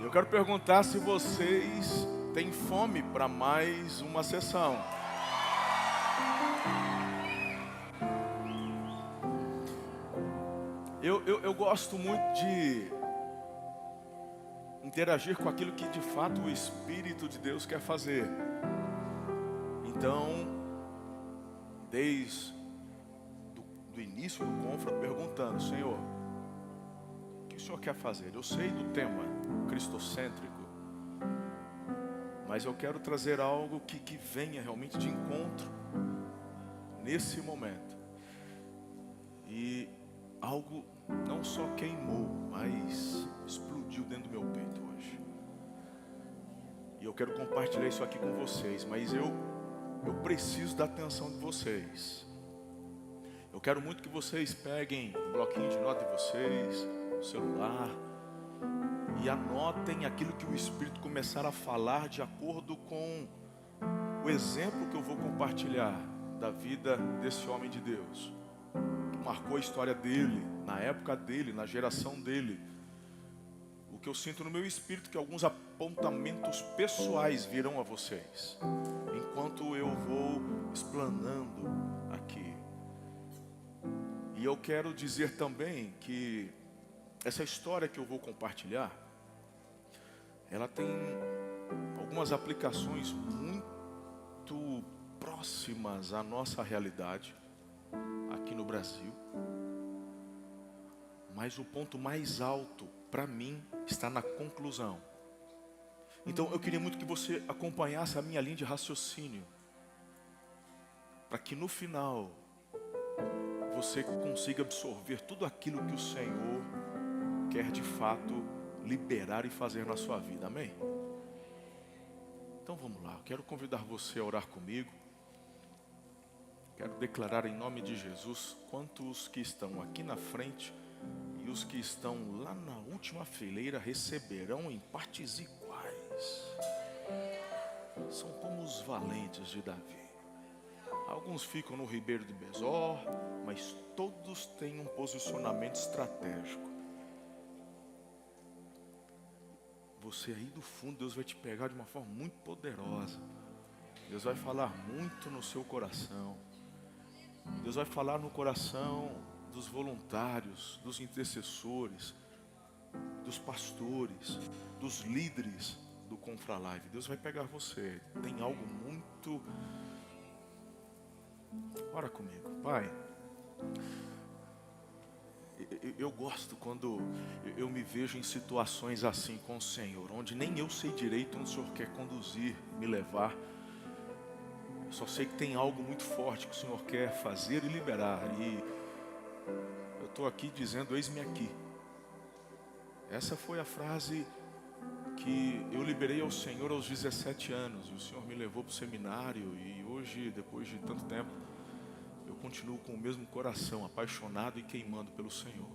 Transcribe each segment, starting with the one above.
Eu quero perguntar se vocês têm fome para mais uma sessão. Eu gosto muito de interagir com aquilo que de fato o Espírito de Deus quer fazer. Então, desde do início do Confra, perguntando: Senhor, o que o Senhor quer fazer? Eu sei do tema cristocêntrico, mas eu quero trazer algo que venha realmente de encontro nesse momento. E algo não só queimou, mas explodiu dentro do meu peito hoje. E eu quero compartilhar isso aqui com vocês, mas eu preciso da atenção de vocês. Eu quero muito que vocês peguem um bloquinho de nota de vocês, o celular, e anotem aquilo que o Espírito começar a falar de acordo com o exemplo que eu vou compartilhar da vida desse homem de Deus, que marcou a história dele, na época dele, na geração dele. O que eu sinto no meu espírito é que alguns apontamentos pessoais virão a vocês, enquanto eu vou explanando aqui. E eu quero dizer também que essa história que eu vou compartilhar, ela tem algumas aplicações muito próximas à nossa realidade aqui no Brasil. Mas o ponto mais alto, para mim, está na conclusão. Então eu queria muito que você acompanhasse a minha linha de raciocínio, para que no final você consiga absorver tudo aquilo que o Senhor quer de fato liberar e fazer na sua vida. Amém? Então vamos lá, eu quero convidar você a orar comigo. Quero declarar em nome de Jesus, quantos que estão aqui na frente e os que estão lá na última fileira receberão em partes iguais. São como os valentes de Davi. Alguns ficam no Ribeiro de Besor, mas todos têm um posicionamento estratégico. Você aí do fundo, Deus vai te pegar de uma forma muito poderosa. Deus vai falar muito no seu coração. Deus vai falar no coração dos voluntários, dos intercessores, dos pastores, dos líderes do Confra Live. Deus vai pegar você. Tem algo muito... Ora comigo, Pai. Eu gosto quando eu me vejo em situações assim com o Senhor, onde nem eu sei direito onde o Senhor quer conduzir, me levar. Eu só sei que tem algo muito forte que o Senhor quer fazer e liberar. E eu estou aqui dizendo: eis-me aqui. Essa foi a frase que eu liberei ao Senhor aos 17 anos. E o Senhor me levou para o seminário. E hoje, depois de tanto tempo, eu continuo com o mesmo coração, apaixonado e queimando pelo Senhor.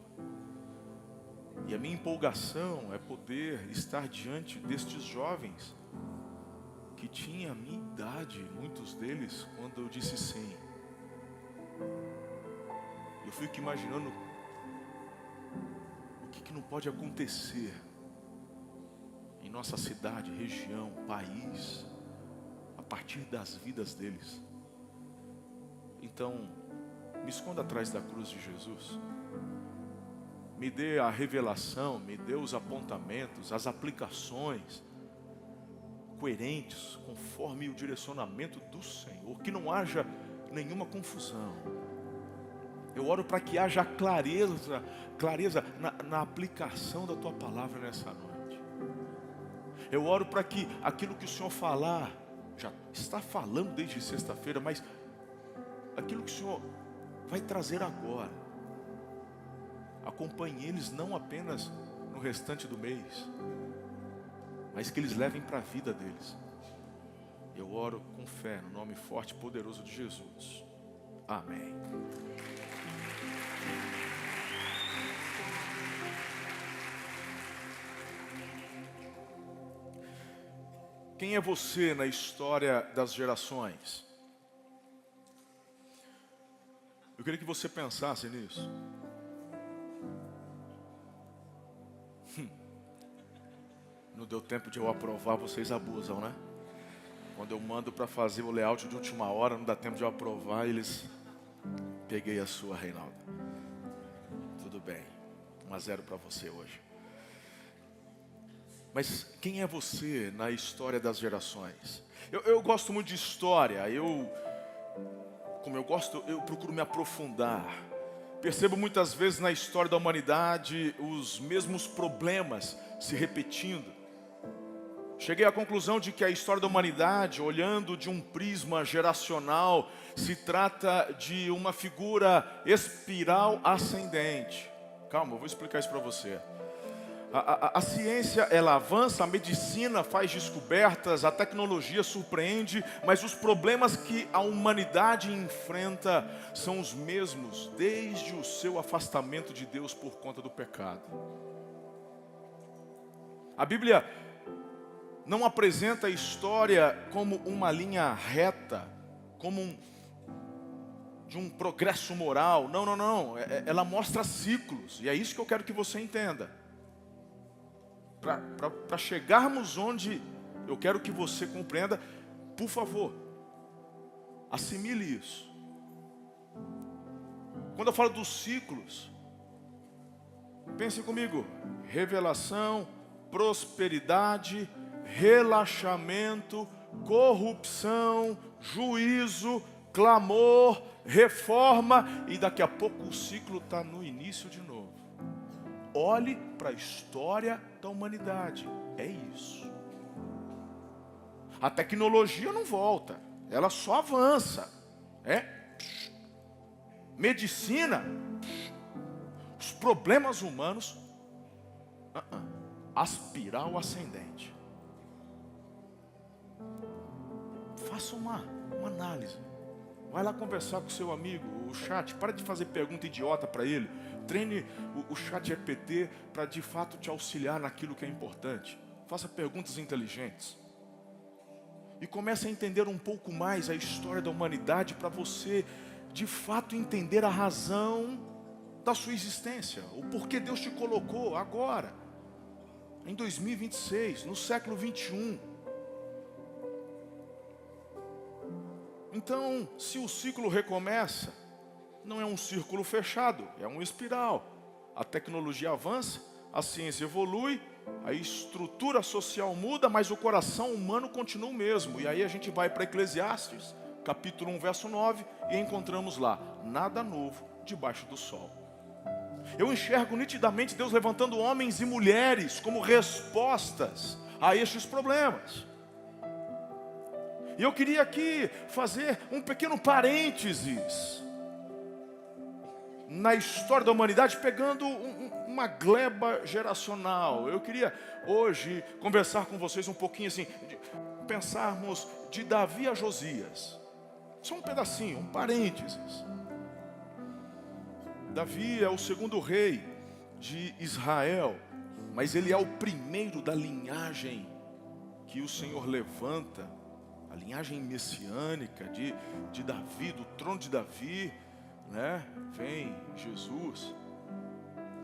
E a minha empolgação é poder estar diante destes jovens que tinham a minha idade, muitos deles, quando eu disse sim. Eu fico imaginando o que não pode acontecer em nossa cidade, região, país, a partir das vidas deles. Então, me esconda atrás da cruz de Jesus. Me dê a revelação, me dê os apontamentos, as aplicações coerentes, conforme o direcionamento do Senhor. Que não haja nenhuma confusão. Eu oro para que haja clareza na aplicação da Tua palavra nessa noite. Eu oro para que aquilo que o Senhor falar, já está falando desde sexta-feira, mas aquilo que o Senhor vai trazer agora, acompanhe eles não apenas no restante do mês, mas que eles levem para a vida deles. Eu oro com fé no nome forte e poderoso de Jesus. Amém. Quem é você na história das gerações? Eu queria que você pensasse nisso. Não deu tempo de eu aprovar, vocês abusam, né? Quando eu mando para fazer o layout de última hora, não dá tempo de eu aprovar, eles... Peguei a sua, Reinaldo. Tudo bem. 1-0 para você hoje. Mas quem é você na história das gerações? Eu gosto muito de história. Como eu gosto, eu procuro me aprofundar. Percebo muitas vezes na história da humanidade os mesmos problemas se repetindo. Cheguei à conclusão de que a história da humanidade, olhando de um prisma geracional, se trata de uma figura espiral ascendente. Calma, eu vou explicar isso para você. A ciência, ela avança, a medicina faz descobertas, a tecnologia surpreende, mas os problemas que a humanidade enfrenta são os mesmos desde o seu afastamento de Deus por conta do pecado. A Bíblia não apresenta a história como uma linha reta, como de um progresso moral. Não. Ela mostra ciclos, e é isso que eu quero que você entenda. Para chegarmos onde eu quero que você compreenda, por favor, assimile isso. Quando eu falo dos ciclos, pense comigo: revelação, prosperidade, relaxamento, corrupção, juízo, clamor, reforma, e daqui a pouco o ciclo está no início de novo. Olhe para a história da humanidade, é isso. A tecnologia não volta, ela só avança. Medicina, os problemas humanos, aspiral ascendente. Faça uma análise. Vai lá conversar com seu amigo, o chat. Para de fazer pergunta idiota para ele. Treine o chat GPT para de fato te auxiliar naquilo que é importante. Faça perguntas inteligentes. E comece a entender um pouco mais a história da humanidade para você de fato entender a razão da sua existência. O porquê Deus te colocou agora, em 2026, no século 21. Então, se o ciclo recomeça, não é um círculo fechado, é uma espiral. A tecnologia avança, a ciência evolui, a estrutura social muda, mas o coração humano continua o mesmo. E aí a gente vai para Eclesiastes, capítulo 1, verso 9, e encontramos lá: nada novo debaixo do sol. Eu enxergo nitidamente Deus levantando homens e mulheres como respostas a estes problemas. E eu queria aqui fazer um pequeno parênteses na história da humanidade, pegando uma gleba geracional. Eu queria hoje conversar com vocês um pouquinho assim, pensarmos de Davi a Josias. Só um pedacinho, um parênteses. Davi é o segundo rei de Israel, mas ele é o primeiro da linhagem que o Senhor levanta, a linhagem messiânica de Davi, do trono de Davi, né? Vem Jesus.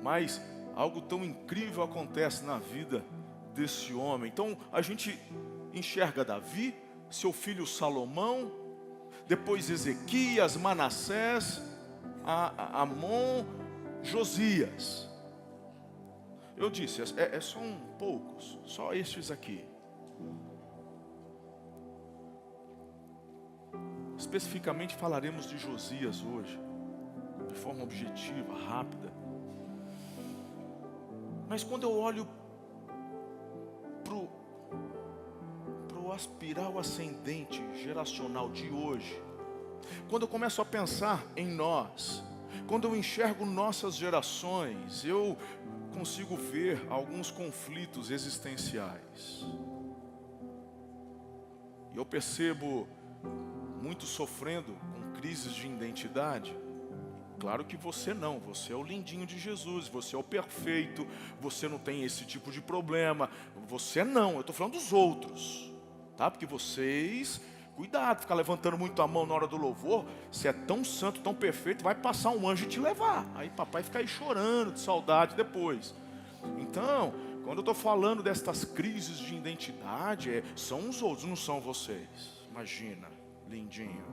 Mas algo tão incrível acontece na vida desse homem. Então a gente enxerga Davi, seu filho Salomão, depois Ezequias, Manassés, Amon, Josias. Eu disse, são poucos, só estes aqui. Especificamente falaremos de Josias hoje, de forma objetiva, rápida. Mas quando eu olho pro aspiral ascendente geracional de hoje, quando eu começo a pensar em nós, quando eu enxergo nossas gerações, eu consigo ver alguns conflitos existenciais. E eu percebo muitos sofrendo com crises de identidade. Claro que você não, você é o lindinho de Jesus, você é o perfeito, você não tem esse tipo de problema. Você não, eu estou falando dos outros, tá? Porque vocês, cuidado, ficar levantando muito a mão na hora do louvor. Você é tão santo, tão perfeito, vai passar um anjo e te levar. Aí papai fica aí chorando de saudade depois. Então, Quando eu estou falando destas crises de identidade, são os outros, não são vocês. Imagina, lindinho.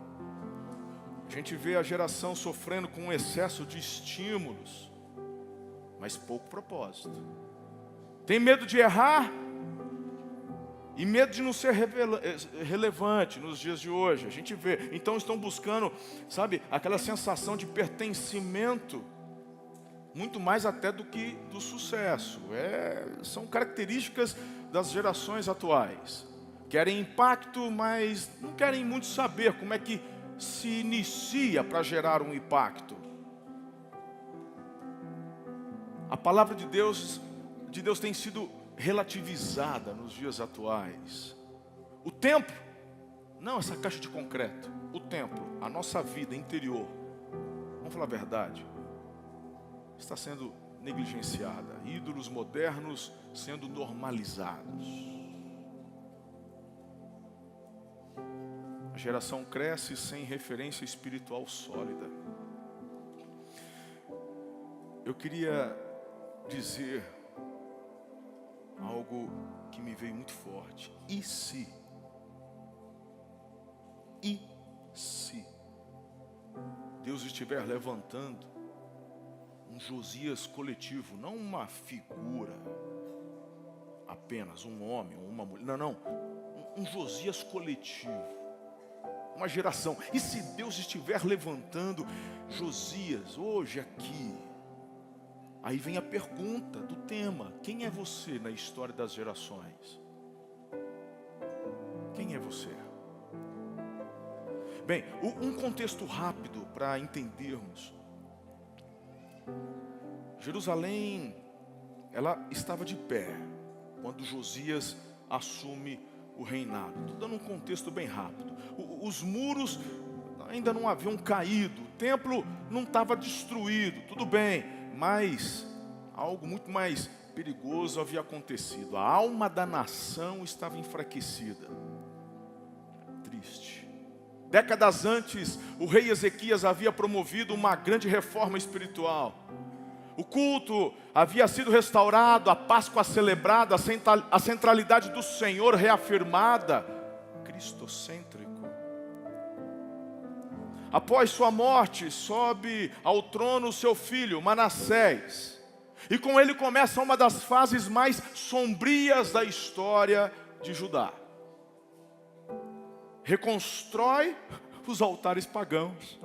A gente vê a geração sofrendo com um excesso de estímulos, mas pouco propósito. Tem medo de errar e medo de não ser relevante nos dias de hoje. A gente vê, então estão buscando, sabe, aquela sensação de pertencimento, muito mais até do que do sucesso. São características das gerações atuais. Querem impacto, mas não querem muito saber como é que se inicia para gerar um impacto. A palavra de Deus tem sido relativizada nos dias atuais. O templo, não essa caixa de concreto, o templo, a nossa vida interior, vamos falar a verdade, está sendo negligenciada. Ídolos modernos sendo normalizados. A geração cresce sem referência espiritual sólida. Eu queria dizer algo que me veio muito forte. E se Deus estiver levantando um Josias coletivo, não uma figura, apenas um homem ou uma mulher, não, um Josias coletivo, uma geração. E se Deus estiver levantando Josias hoje aqui, aí vem a pergunta do tema: quem é você na história das gerações? Quem é você? Bem, um contexto rápido para entendermos. Jerusalém, ela estava de pé quando Josias assume o reinado. Estou dando um contexto bem rápido. Os muros ainda não haviam caído, o templo não estava destruído, tudo bem, mas algo muito mais perigoso havia acontecido. A alma da nação estava enfraquecida. Triste. Décadas antes, o rei Ezequias havia promovido uma grande reforma espiritual. O culto havia sido restaurado, a Páscoa celebrada, a centralidade do Senhor reafirmada. Cristocêntrico. Após sua morte, sobe ao trono o seu filho, Manassés. E com ele começa uma das fases mais sombrias da história de Judá. Reconstrói os altares pagãos.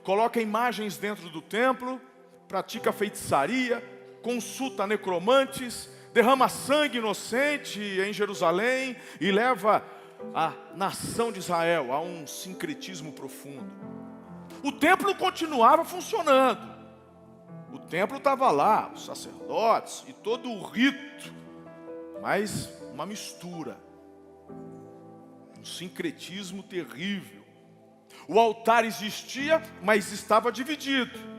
Coloca imagens dentro do templo. Pratica feitiçaria, consulta necromantes, derrama sangue inocente em Jerusalém e leva a nação de Israel a um sincretismo profundo. O templo continuava funcionando. O templo estava lá, os sacerdotes e todo o rito, mas uma mistura, um sincretismo terrível. O altar existia, mas estava dividido.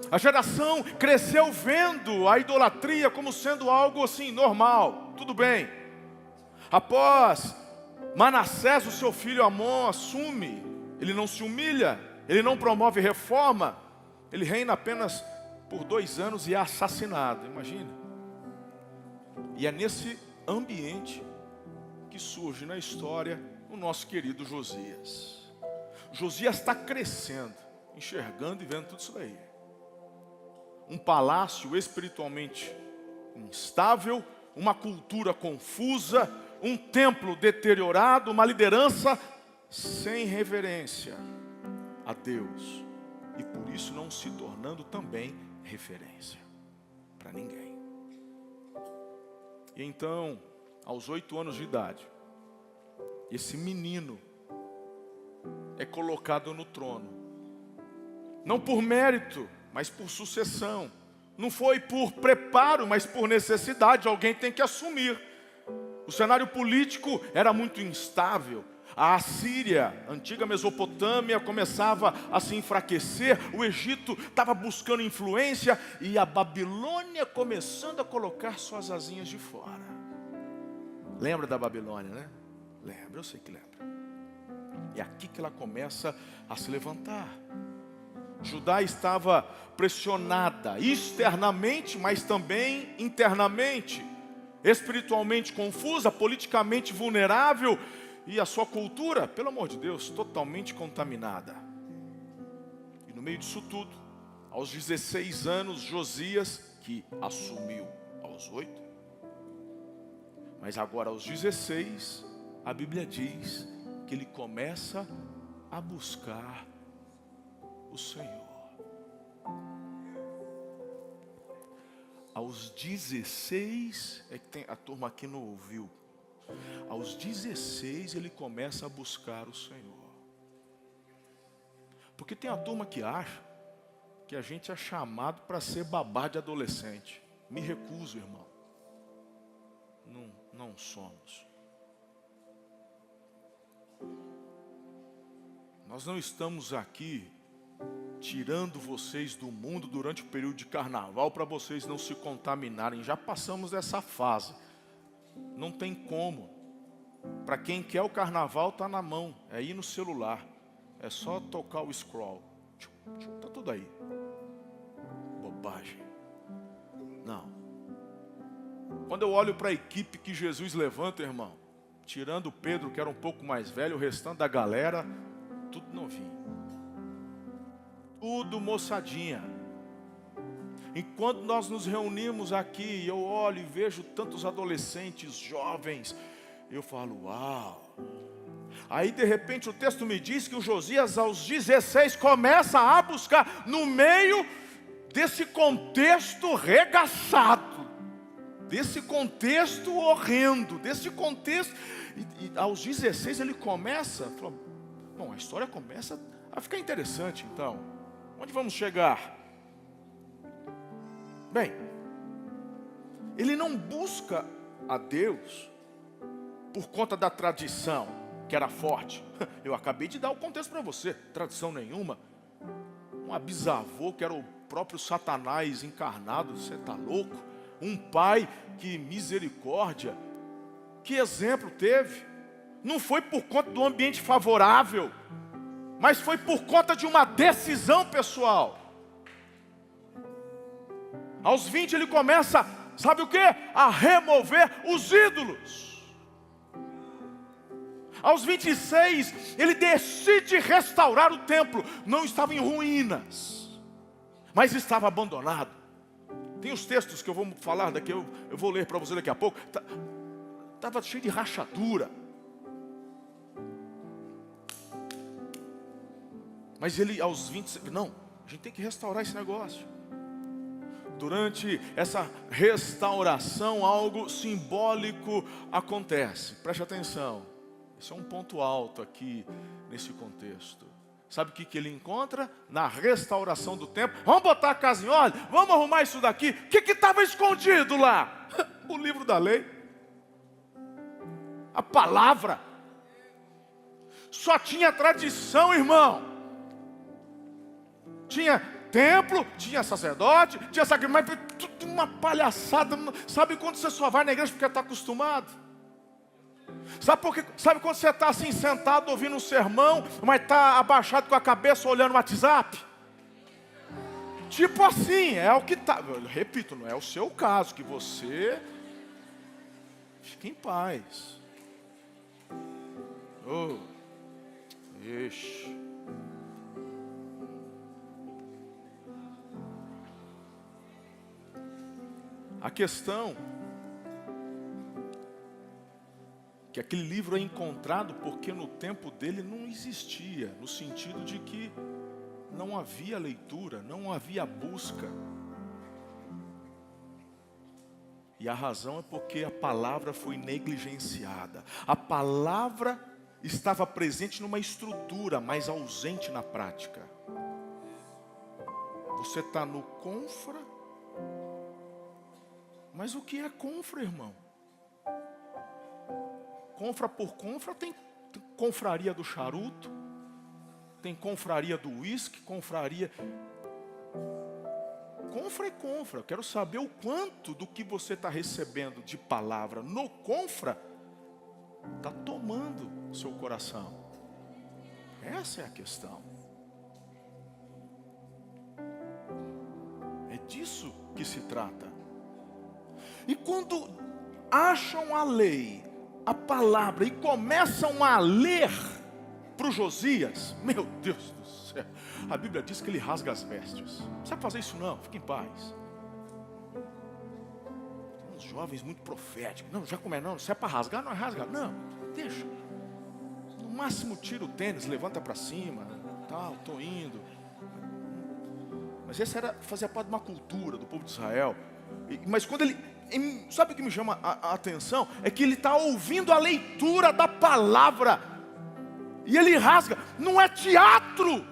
A geração cresceu vendo a idolatria como sendo algo assim normal, tudo bem. Após Manassés, o seu filho Amon assume, ele não se humilha, ele não promove reforma, ele reina apenas por 2 anos e é assassinado, imagina. E é nesse ambiente que surge na história o nosso querido Josias. Josias está crescendo, enxergando e vendo tudo isso daí. Um palácio espiritualmente instável, uma cultura confusa, um templo deteriorado, uma liderança sem reverência a Deus. E por isso não se tornando também referência para ninguém. E então, aos 8 anos de idade, esse menino é colocado no trono. Não por mérito, mas por sucessão. Não foi por preparo, mas por necessidade. Alguém tem que assumir. O cenário político era muito instável. A Assíria, antiga Mesopotâmia, começava a se enfraquecer. O Egito estava buscando influência e a Babilônia começando a colocar suas asinhas de fora. Lembra da Babilônia, né? Lembra, eu sei que lembra. É aqui que ela começa a se levantar. Judá estava pressionada externamente, mas também internamente. espiritualmente confusa, politicamente vulnerável, e a sua cultura, pelo amor de Deus, totalmente contaminada. E no meio disso tudo, aos 16 anos, Josias, que assumiu aos 8, mas agora aos 16, a Bíblia diz que ele começa a buscar o Senhor. Aos 16, é que tem, a turma aqui não ouviu. Aos 16 ele começa a buscar o Senhor. Porque tem a turma que acha que a gente é chamado para ser babá de adolescente. Me recuso, irmão. Não somos. Nós não estamos aqui tirando vocês do mundo durante o período de carnaval para vocês não se contaminarem. Já passamos dessa fase. Não tem como. Para quem quer o carnaval, está na mão. É ir no celular. É só tocar o scroll. Está tudo aí. Bobagem. Não. Quando eu olho para a equipe que Jesus levanta, irmão, tirando Pedro, que era um pouco mais velho, o restante da galera, tudo novinho. Tudo moçadinha. Enquanto nós nos reunimos aqui, eu olho e vejo tantos adolescentes jovens, eu falo, uau. Aí de repente o texto me diz que o Josias aos 16 começa a buscar, no meio desse contexto regaçado, desse contexto horrendo, desse contexto, e aos 16 ele começa, bom, a história começa a ficar interessante então. Onde vamos chegar? Bem, ele não busca a Deus por conta da tradição, que era forte. Eu acabei de dar o contexto para você, tradição nenhuma. Um bisavô que era o próprio Satanás encarnado, você está louco? Um pai, que misericórdia, que exemplo teve? Não foi por conta do ambiente favorável, mas foi por conta de uma decisão pessoal. Aos 20 ele começa, sabe o que? A remover os ídolos. Aos 26 ele decide restaurar o templo. Não estava em ruínas, mas estava abandonado. Tem os textos que eu vou falar daqui, eu vou ler para você daqui a pouco. Estava cheio de rachadura. Mas ele aos 20, não, a gente tem que restaurar esse negócio. Durante essa restauração, algo simbólico acontece. Preste atenção. Esse é um ponto alto aqui nesse contexto. Sabe o que ele encontra? Na restauração do templo. Vamos botar a casa em ordem? Vamos arrumar isso daqui? O que estava escondido lá? O livro da lei. A palavra. Só tinha tradição, irmão. Tinha templo, tinha sacerdote, tinha sacrifício, mas tudo uma palhaçada. Sabe quando você só vai na igreja porque está acostumado? Sabe quando você está assim sentado ouvindo um sermão, mas está abaixado com a cabeça olhando o WhatsApp? Tipo assim, é o que está. Repito, não é o seu caso, que você fique em paz. Oh, ixi. A questão que aquele livro é encontrado porque no tempo dele não existia, no sentido de que não havia leitura, não havia busca. E a razão é porque a palavra foi negligenciada. A palavra estava presente numa estrutura, mas ausente na prática. Você está no confra. Mas o que é confra, irmão? Confra por confra, tem confraria do charuto, tem confraria do uísque, confraria. Confra é confra. Eu quero saber o quanto do que você está recebendo de palavra no confra está tomando seu coração. Essa é a questão. É disso que se trata. E quando acham a lei, a palavra, e começam a ler para o Josias, meu Deus do céu, a Bíblia diz que ele rasga as vestes. Não precisa fazer isso não, fique em paz. Tem uns jovens muito proféticos. Não, já começa, não, se é para rasgar, não é rasgar. Não, deixa. No máximo tira o tênis, levanta para cima, tal, estou indo. Mas essa fazia parte de uma cultura do povo de Israel. Mas quando ele, sabe o que me chama a atenção? É que ele está ouvindo a leitura da palavra. E ele rasga. Não é teatro.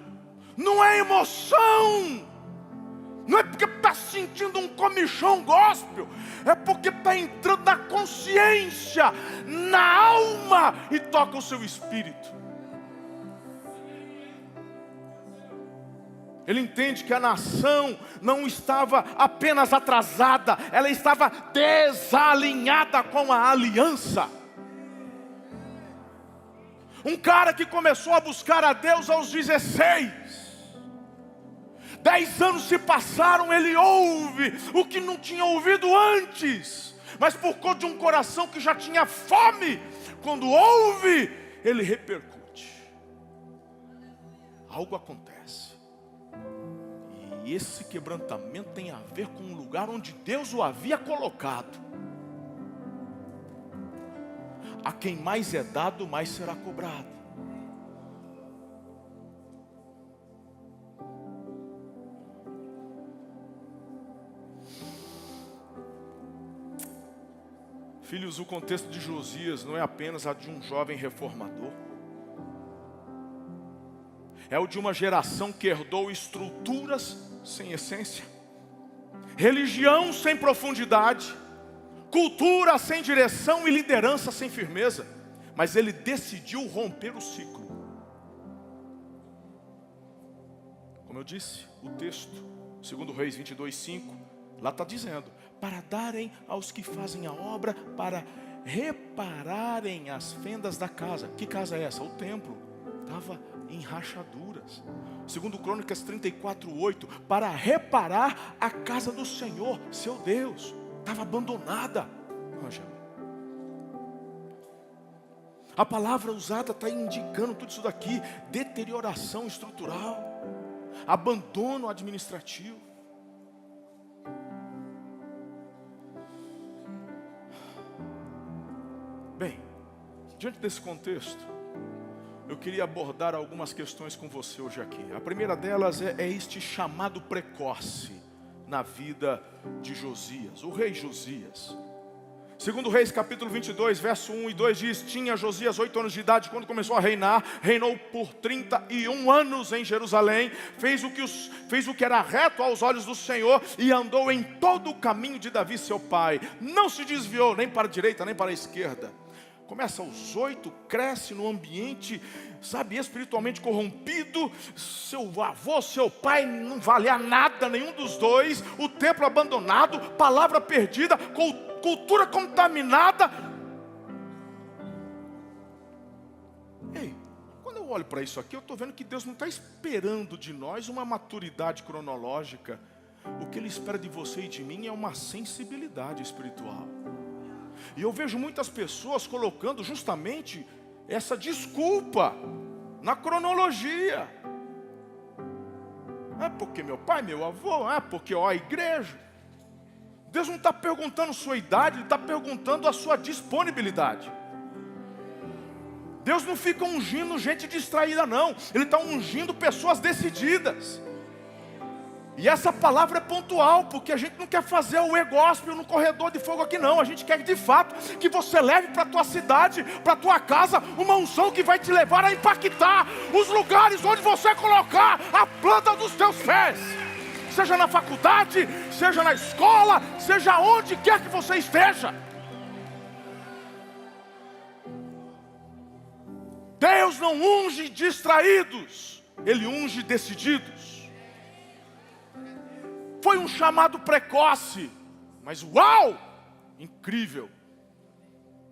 Não é emoção. Não é porque está sentindo um comichão gospel. É porque está entrando na consciência, na alma, e toca o seu espírito. Ele entende que a nação não estava apenas atrasada, ela estava desalinhada com a aliança. Um cara que começou a buscar a Deus aos 16. 10 anos se passaram, ele ouve o que não tinha ouvido antes. Mas por conta de um coração que já tinha fome, quando ouve, ele repercute. Algo acontece. E esse quebrantamento tem a ver com o lugar onde Deus o havia colocado. A quem mais é dado, mais será cobrado. Filhos, o contexto de Josias não é apenas a de um jovem reformador. É o de uma geração que herdou estruturas sem essência, religião sem profundidade, cultura sem direção e liderança sem firmeza. Mas ele decidiu romper o ciclo. Como eu disse, o texto, 2 Reis 22:5, lá está dizendo: para darem aos que fazem a obra, para repararem as fendas da casa. Que casa é essa? O templo. Estava em rachaduras. 2 Crônicas 34:8, para reparar a casa do Senhor, seu Deus. Estava abandonada. Ângela, a palavra usada está indicando tudo isso daqui: deterioração estrutural, abandono administrativo. Bem, diante desse contexto, eu queria abordar algumas questões com você hoje aqui. A primeira delas é este chamado precoce na vida de Josias, o rei Josias. 2 Reis capítulo 22, verso 1 e 2 diz: tinha Josias 8 anos de idade quando começou a reinar, reinou por 31 anos em Jerusalém, fez o que era reto aos olhos do Senhor e andou em todo o caminho de Davi seu pai. Não se desviou nem para a direita nem para a esquerda. Começa aos 8, cresce no ambiente, sabe, espiritualmente corrompido. Seu avô, seu pai não valia nada, nenhum dos dois. O templo abandonado, palavra perdida, cultura contaminada. Ei, quando eu olho para isso aqui, eu estou vendo que Deus não está esperando de nós uma maturidade cronológica. O que Ele espera de você e de mim é uma sensibilidade espiritual. E eu vejo muitas pessoas colocando justamente essa desculpa na cronologia. É porque meu pai, meu avô, é porque a igreja. Deus não está perguntando sua idade, Ele está perguntando a sua disponibilidade. Deus não fica ungindo gente distraída não, Ele está ungindo pessoas decididas. E essa palavra é pontual, porque a gente não quer fazer o e-gospel no corredor de fogo aqui não. A gente quer de fato que você leve para a tua cidade, para a tua casa, uma unção que vai te levar a impactar os lugares onde você colocar a planta dos teus pés. Seja na faculdade, seja na escola, seja onde quer que você esteja. Deus não unge distraídos, Ele unge decididos. Foi um chamado precoce, mas uau, incrível.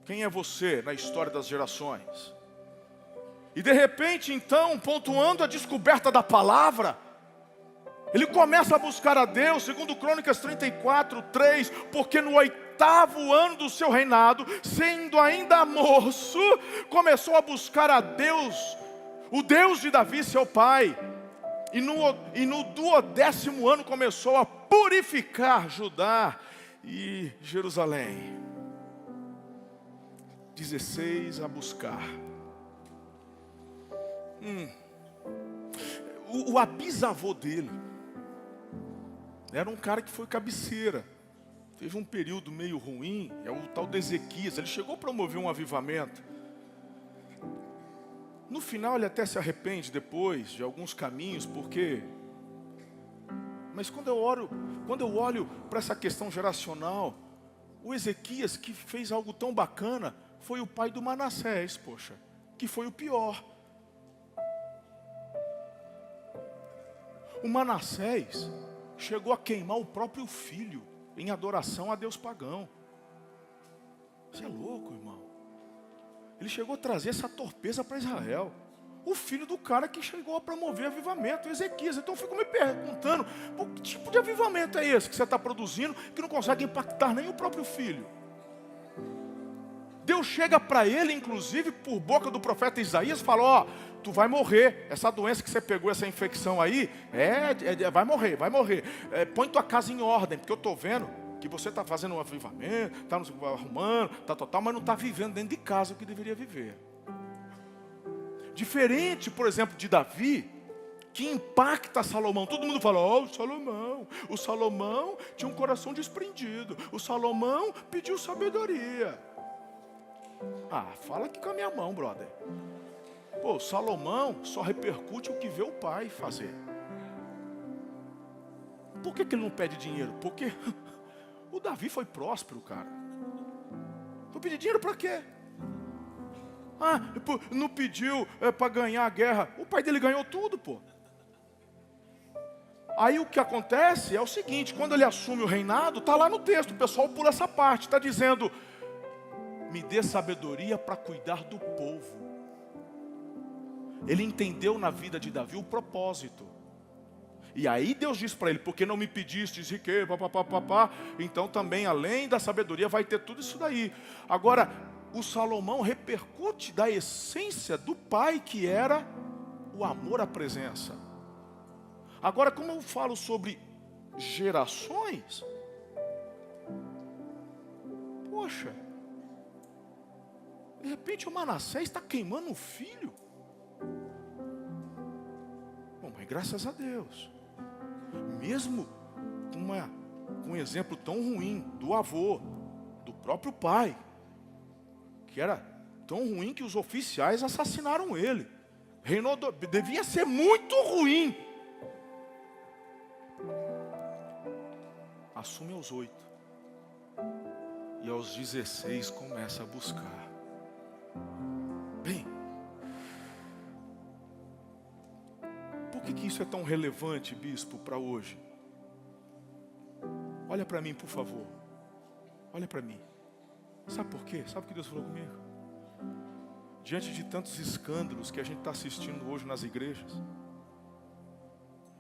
Quem é você na história das gerações? E de repente então, pontuando a descoberta da palavra, ele começa a buscar a Deus, segundo Crônicas 34:3, porque no 8º ano do seu reinado, sendo ainda moço, começou a buscar a Deus, o Deus de Davi, seu pai. E no 12º ano começou a purificar Judá e Jerusalém. 16 a buscar. O bisavô dele era um cara que foi cabeceira. Teve um período meio ruim, é o tal de Ezequias. Ele chegou a promover um avivamento. No final ele até se arrepende depois de alguns caminhos, porque... Mas quando eu olho para essa questão geracional, o Ezequias, que fez algo tão bacana, foi o pai do Manassés, poxa, que foi o pior. O Manassés chegou a queimar o próprio filho em adoração a Deus pagão. Você é louco, irmão. Ele chegou a trazer essa torpeza para Israel. O filho do cara que chegou a promover avivamento, Ezequias. Então eu fico me perguntando, que tipo de avivamento é esse que você está produzindo, que não consegue impactar nem o próprio filho? Deus chega para ele, inclusive, por boca do profeta Isaías, fala, ó, tu vai morrer, essa doença que você pegou, essa infecção aí, vai morrer. Põe tua casa em ordem, porque eu estou vendo que você está fazendo um avivamento, está arrumando, mas não está vivendo dentro de casa o que deveria viver. Diferente, por exemplo, de Davi, que impacta Salomão. Todo mundo fala, o Salomão tinha um coração desprendido, o Salomão pediu sabedoria. Fala aqui com a minha mão, brother. Pô, Salomão só repercute o que vê o pai fazer. Por que ele não pede dinheiro? Porque o Davi foi próspero, cara. Vou pedir dinheiro para quê? Não pediu para ganhar a guerra. O pai dele ganhou tudo, pô. Aí o que acontece é o seguinte, quando ele assume o reinado, está lá no texto, o pessoal pula essa parte, está dizendo, me dê sabedoria para cuidar do povo. Ele entendeu na vida de Davi o propósito. E aí Deus diz para ele, porque não me pedistes riqueza, então também além da sabedoria vai ter tudo isso daí. Agora, o Salomão repercute da essência do pai, que era o amor à presença. Agora, como eu falo sobre gerações, poxa, de repente o Manassés está queimando o filho. Bom, mas graças a Deus, mesmo com um exemplo tão ruim do avô, do próprio pai, que era tão ruim que os oficiais assassinaram ele. Devia ser muito ruim. Assume aos 8. E aos 16 começa a buscar. Bem, por que isso é tão relevante, bispo, para hoje? Olha para mim, por favor. Olha para mim. Sabe por quê? Sabe o que Deus falou comigo? Diante de tantos escândalos que a gente está assistindo hoje nas igrejas,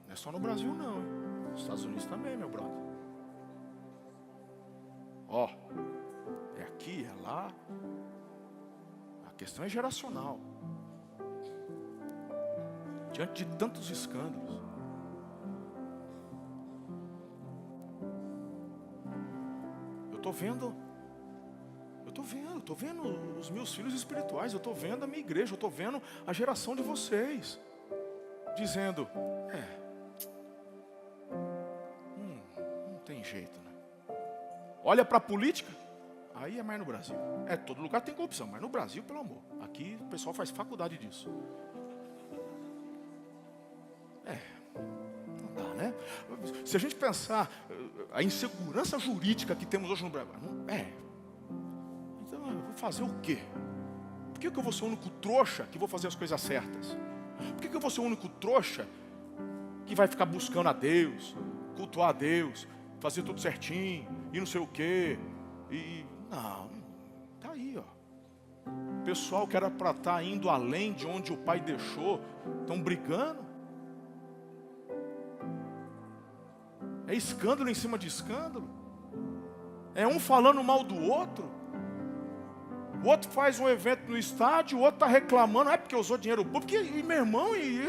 não é só no Brasil não, hein? Nos Estados Unidos também, meu brother. É aqui, é lá. A questão é geracional. Diante de tantos escândalos, eu estou vendo os meus filhos espirituais, eu estou vendo a minha igreja, eu estou vendo a geração de vocês, dizendo, não tem jeito, né? Olha para a política, aí é mais no Brasil. Todo lugar tem corrupção, mas no Brasil, pelo amor, aqui o pessoal faz faculdade disso. Não dá, né? Se a gente pensar a insegurança jurídica que temos hoje no Brasil, então eu vou fazer o quê? Por que eu vou ser o único trouxa que vou fazer as coisas certas? Por que eu vou ser o único trouxa que vai ficar buscando a Deus, cultuar a Deus, fazer tudo certinho, e não sei o quê? Não, tá aí, ó. O pessoal que era para estar indo além de onde o pai deixou, estão brigando. É escândalo em cima de escândalo. É um falando mal do outro. O outro faz um evento no estádio, o outro está reclamando, é porque usou dinheiro público, e meu irmão, e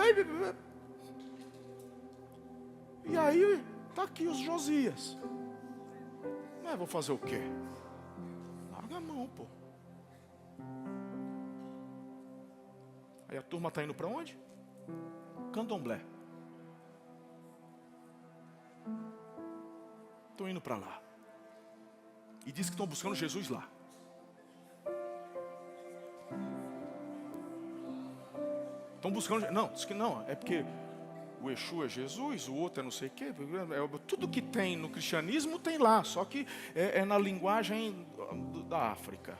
aí está aqui os Josias. Mas vou fazer o quê? Larga a mão, pô. Aí a turma está indo para onde? Candomblé. Estão indo para lá. E diz que estão buscando Jesus lá. Estão buscando... Não, diz que não. É porque o Exu é Jesus, o outro é não sei o quê. Tudo que tem no cristianismo tem lá. Só que é na linguagem da África.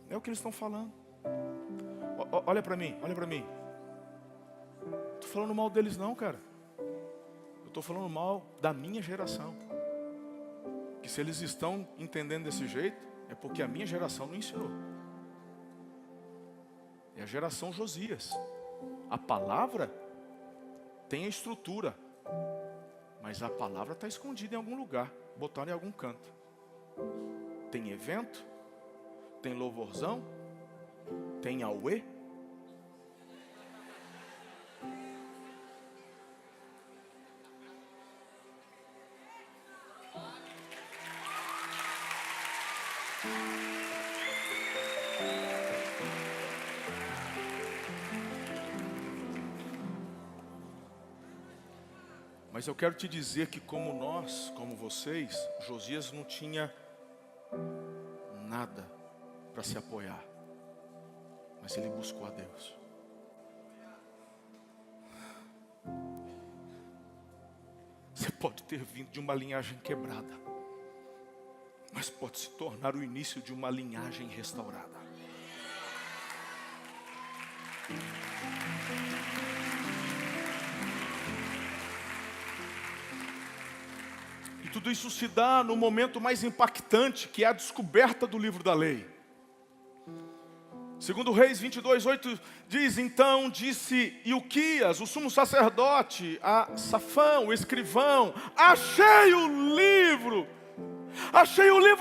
É o que eles estão falando. Olha para mim, olha para mim. Não estou falando mal deles não, cara. Eu estou falando mal da minha geração. Que se eles estão entendendo desse jeito, é porque a minha geração não ensinou. É a geração Josias. A palavra tem a estrutura, mas a palavra está escondida em algum lugar, botada em algum canto. Tem evento, tem louvorzão, tem auê. Mas eu quero te dizer que como nós, como vocês, Josias não tinha nada para se apoiar. Mas ele buscou a Deus. Você pode ter vindo de uma linhagem quebrada, mas pode se tornar o início de uma linhagem restaurada. E tudo isso se dá no momento mais impactante, que é a descoberta do livro da lei. Segundo Reis 22:8 diz: então disse Ilquias, o sumo sacerdote, a Safã, o escrivão: achei o livro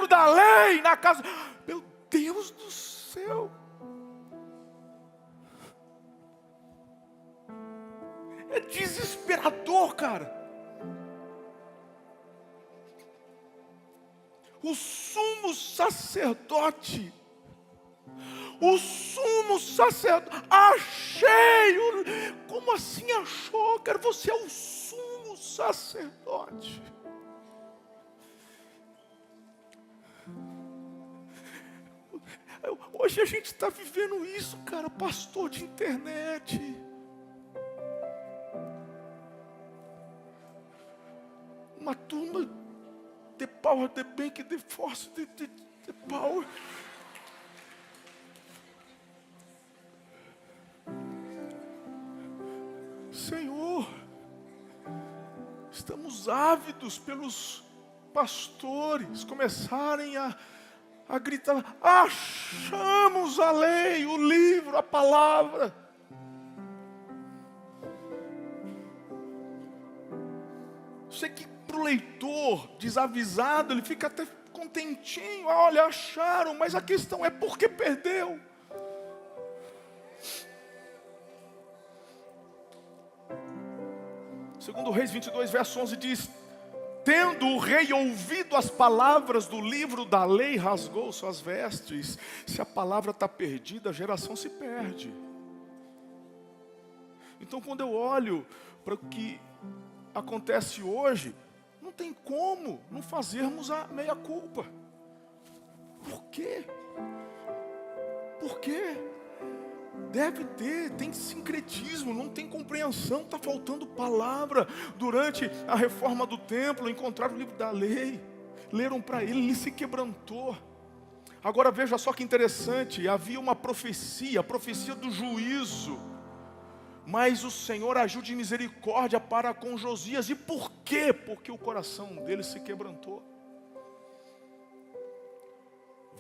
da lei na casa. Meu Deus do céu! É desesperador, cara. O sumo sacerdote, achei o... Como assim achou, cara? Você é o sumo sacerdote. Hoje a gente está vivendo isso, cara, pastor de internet. Uma turma... The power, the bank, the force, the power. Senhor, estamos ávidos pelos pastores começarem a gritar: achamos a lei, o livro, a palavra. Sei que para o leitor desavisado, ele fica até contentinho. Olha, acharam, mas a questão é por que perdeu? Segundo Reis 22, verso 11 diz: tendo o rei ouvido as palavras do livro da lei, rasgou suas vestes. Se a palavra está perdida, a geração se perde. Então quando eu olho para o que acontece hoje, não tem como não fazermos a meia-culpa. Por quê? Por quê? Deve ter, tem sincretismo, não tem compreensão, está faltando palavra. Durante a reforma do templo, encontraram o livro da lei, leram para ele se quebrantou. Agora veja só que interessante, havia uma profecia, a profecia do juízo. Mas o Senhor agiu de misericórdia para com Josias. E por quê? Porque o coração dele se quebrantou.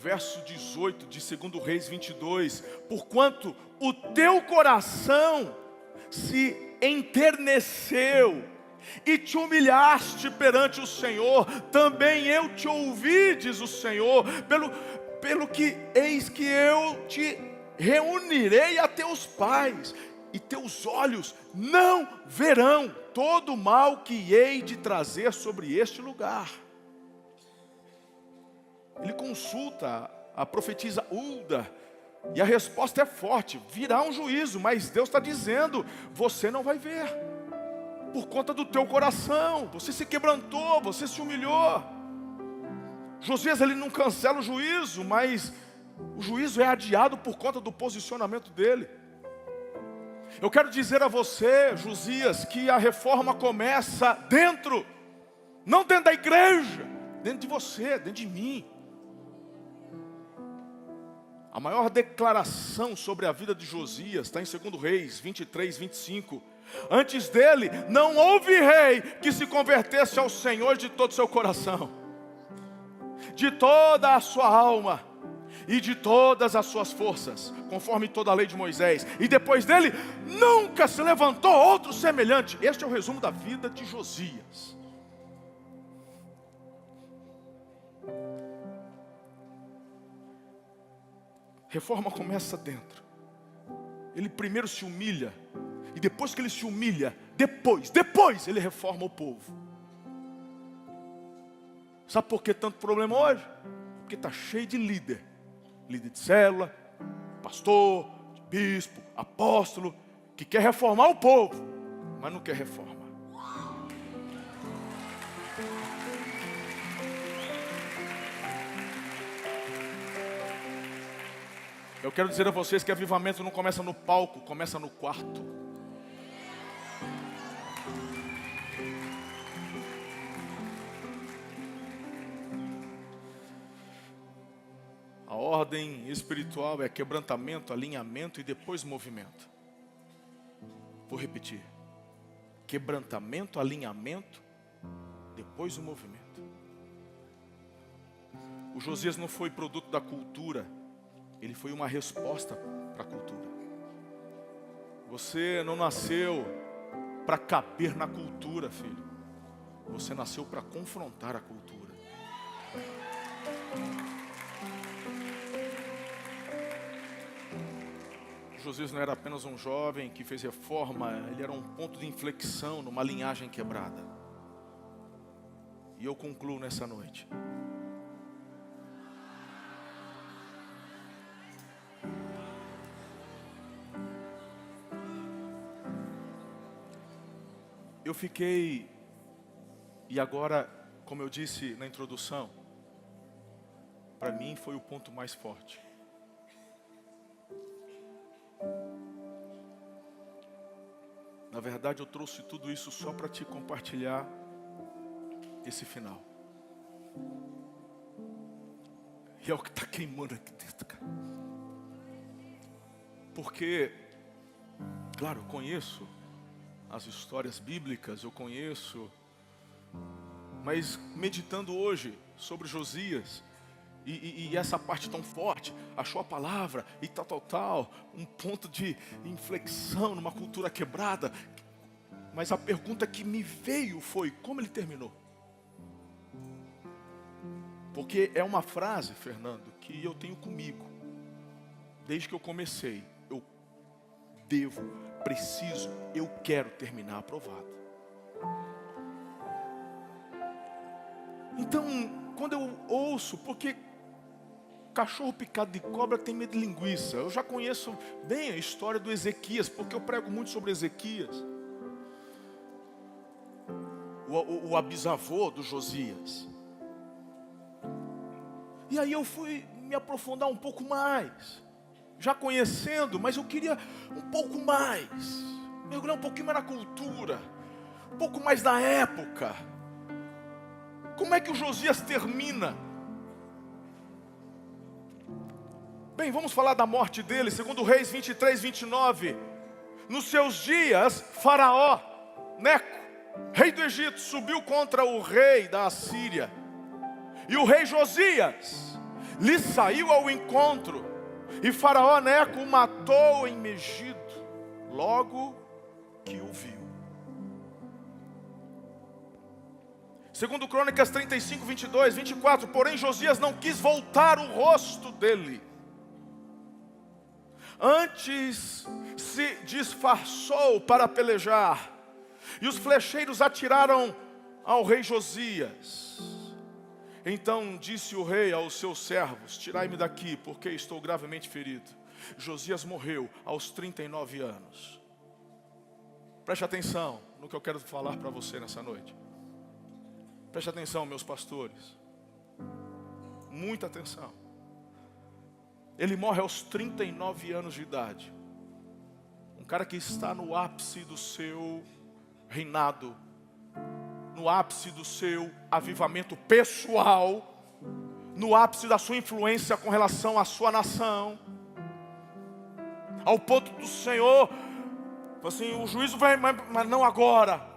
Verso 18 de 2 Reis 22. Porquanto o teu coração se enterneceu e te humilhaste perante o Senhor, também eu te ouvi, diz o Senhor, pelo que eis que eu te reunirei a teus pais, e teus olhos não verão todo o mal que hei de trazer sobre este lugar. Ele consulta a profetisa Hulda, e a resposta é forte: virá um juízo, mas Deus está dizendo, você não vai ver, por conta do teu coração, você se quebrantou, você se humilhou. Josias, ele não cancela o juízo, mas o juízo é adiado por conta do posicionamento dele. Eu quero dizer a você, Josias, que a reforma começa dentro, não dentro da igreja, dentro de você, dentro de mim. A maior declaração sobre a vida de Josias está em 2 Reis 23, 25. Antes dele, não houve rei que se convertesse ao Senhor de todo o seu coração, de toda a sua alma e de todas as suas forças, conforme toda a lei de Moisés. E depois dele, nunca se levantou outro semelhante. Este é o resumo da vida de Josias. Reforma começa dentro. Ele primeiro se humilha, e depois que ele se humilha, depois ele reforma o povo. Sabe por que tanto problema hoje? Porque está cheio de líder de célula, pastor, bispo, apóstolo, que quer reformar o povo, mas não quer reforma. Eu quero dizer a vocês que avivamento não começa no palco, começa no quarto. A ordem espiritual é quebrantamento, alinhamento e depois movimento. Vou repetir: quebrantamento, alinhamento, depois o movimento. O Josias não foi produto da cultura, ele foi uma resposta para a cultura. Você não nasceu para caber na cultura, filho. Você nasceu para confrontar a cultura. Josias não era apenas um jovem que fez reforma, ele era um ponto de inflexão numa linhagem quebrada. E eu concluo nessa noite. Eu fiquei, e agora, como eu disse na introdução, para mim foi o ponto mais forte. Na verdade, eu trouxe tudo isso só para te compartilhar esse final. E é o que está queimando aqui dentro, cara. Porque, claro, eu conheço as histórias bíblicas, eu conheço, mas meditando hoje sobre Josias, e essa parte tão forte, achou a palavra e tal, um ponto de inflexão numa cultura quebrada. Mas a pergunta que me veio foi: como ele terminou? Porque é uma frase, Fernando, que eu tenho comigo desde que eu comecei. Eu devo, preciso, eu quero terminar aprovado. Então, quando eu ouço, porque cachorro picado de cobra tem medo de linguiça. Eu já conheço bem a história do Ezequias, porque eu prego muito sobre Ezequias. O abisavô do Josias. E aí eu fui me aprofundar um pouco mais. Já conhecendo, mas eu queria um pouco mais. Mergulhar um pouquinho mais na cultura. Um pouco mais na época. Como é que o Josias termina? Bem, vamos falar da morte dele, segundo Reis 23, 29. Nos seus dias, Faraó, Neco, rei do Egito, subiu contra o rei da Assíria. E o rei Josias lhe saiu ao encontro. E Faraó Neco o matou em Megido, logo que o viu. Segundo Crônicas 35, 22, 24. Porém Josias não quis voltar o rosto dele. Antes se disfarçou para pelejar. E os flecheiros atiraram ao rei Josias. Então disse o rei aos seus servos: tirai-me daqui, porque estou gravemente ferido. Josias morreu aos 39 anos. Preste atenção no que eu quero falar para você nessa noite. Preste atenção, meus pastores. Muita atenção. Ele morre aos 39 anos de idade. Um cara que está no ápice do seu reinado, no ápice do seu avivamento pessoal, no ápice da sua influência com relação à sua nação, ao ponto do Senhor, assim, o juízo vem, mas não agora.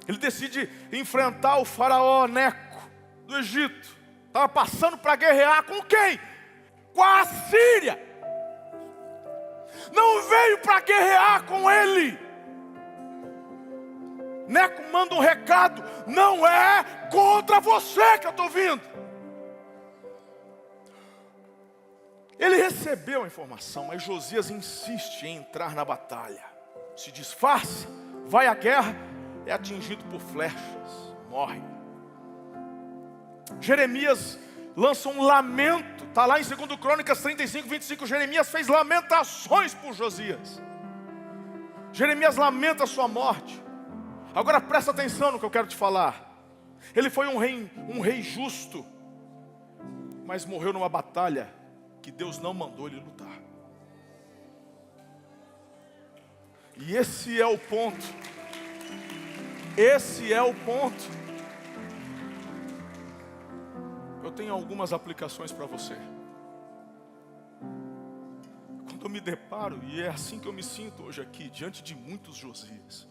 Ele decide enfrentar o faraó Neco do Egito. Estava passando para guerrear com quem? Com a Síria. Não veio para guerrear com ele. Neco manda um recado: não é contra você que eu estou vindo. Ele recebeu a informação, mas Josias insiste em entrar na batalha. Se disfarça, vai à guerra, é atingido por flechas, morre. Jeremias lança um lamento, está lá em 2 Crônicas 35, 25. Jeremias fez lamentações por Josias. Jeremias lamenta a sua morte. Agora presta atenção no que eu quero te falar. Ele foi um rei justo, mas morreu numa batalha que Deus não mandou ele lutar. E esse é o ponto. Esse é o ponto. Eu tenho algumas aplicações para você. Quando eu me deparo, e é assim que eu me sinto hoje aqui, diante de muitos Josias.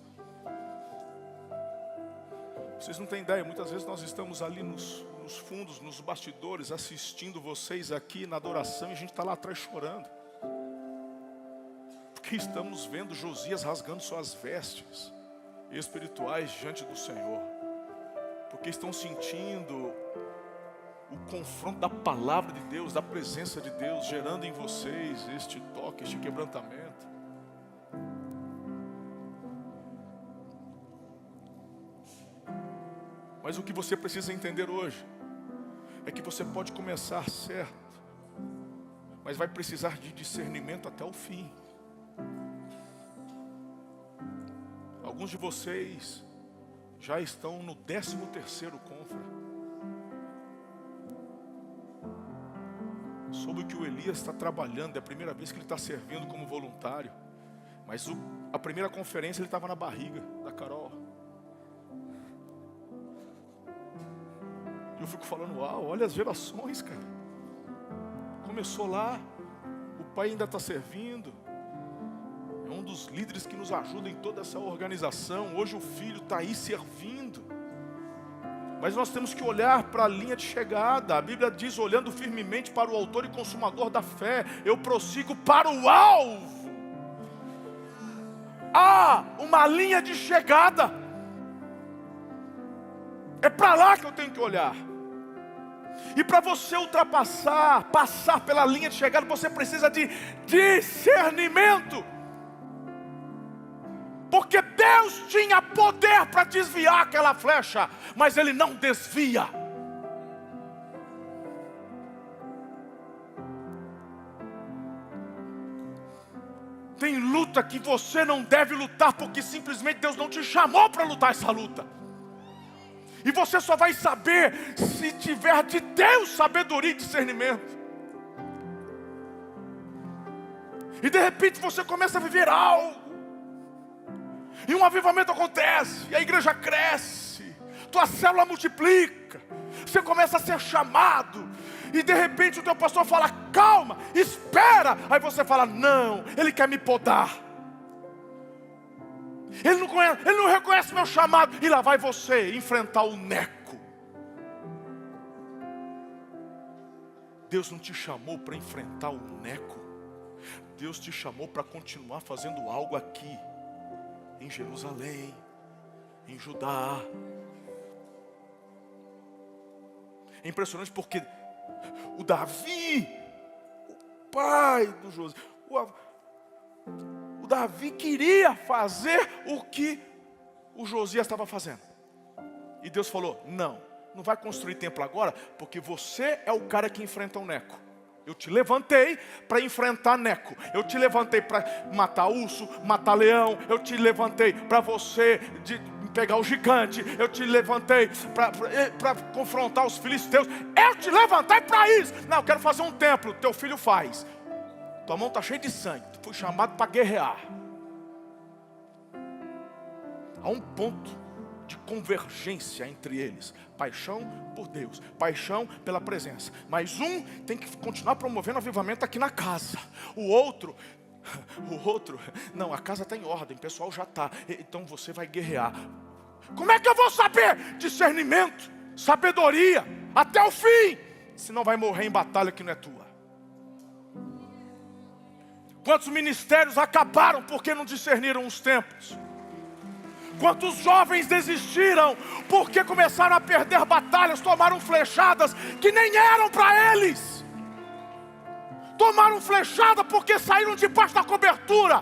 Vocês não têm ideia, muitas vezes nós estamos ali nos fundos, nos bastidores, assistindo vocês aqui na adoração, e a gente está lá atrás chorando. Porque estamos vendo Josias rasgando suas vestes espirituais diante do Senhor. Porque estão sentindo o confronto da palavra de Deus, da presença de Deus, gerando em vocês este toque, este quebrantamento. Mas o que você precisa entender hoje é que você pode começar certo, mas vai precisar de discernimento até o fim. Alguns de vocês já estão no 13º confra. Sobre o que o Elias está trabalhando, é a primeira vez que ele está servindo como voluntário. Mas a primeira conferência ele estava na barriga da Carol. Eu fico falando, uau, olha as gerações, cara. Começou lá, o pai ainda está servindo. É um dos líderes que nos ajuda em toda essa organização. Hoje o filho está aí servindo. Mas nós temos que olhar para a linha de chegada. A Bíblia diz, olhando firmemente para o autor e consumador da fé, eu prossigo para o alvo. Há uma linha de chegada. É para lá que eu tenho que olhar. E para você passar pela linha de chegada, você precisa de discernimento. Porque Deus tinha poder para desviar aquela flecha, mas Ele não desvia. Tem luta que você não deve lutar, porque simplesmente Deus não te chamou para lutar essa luta. E você só vai saber se tiver de Deus sabedoria e discernimento. E de repente você começa a viver algo. E um avivamento acontece. E a igreja cresce. Tua célula multiplica. Você começa a ser chamado. E de repente o teu pastor fala, calma, espera. Aí você fala, não, ele quer me podar. Ele não reconhece meu chamado. E lá vai você enfrentar o Neco. Deus não te chamou para enfrentar o Neco. Deus te chamou para continuar fazendo algo aqui. em Jerusalém, em Judá. É impressionante porque o Davi, o pai do José, o Davi queria fazer o que o Josias estava fazendo. E Deus falou, não vai construir templo agora, porque você é o cara que enfrenta o Neco. Eu te levantei para enfrentar Neco. Eu te levantei para matar urso, matar leão. Eu te levantei para você pegar o gigante. Eu te levantei para confrontar os filisteus. Eu te levantei para isso. Não, eu quero fazer um templo. Teu filho faz. Tua mão está cheia de sangue. Tu foi chamado para guerrear. Há um ponto de convergência entre eles. Paixão por Deus, paixão pela presença. Mas um tem que continuar promovendo avivamento aqui na casa. O outro, não, a casa está em ordem, o pessoal já está. Então você vai guerrear. Como é que eu vou saber? Discernimento, sabedoria, até o fim. Senão vai morrer em batalha que não é tua. Quantos ministérios acabaram porque não discerniram os tempos? Quantos jovens desistiram porque começaram a perder batalhas, tomaram flechadas que nem eram para eles. Tomaram flechada porque saíram debaixo da cobertura.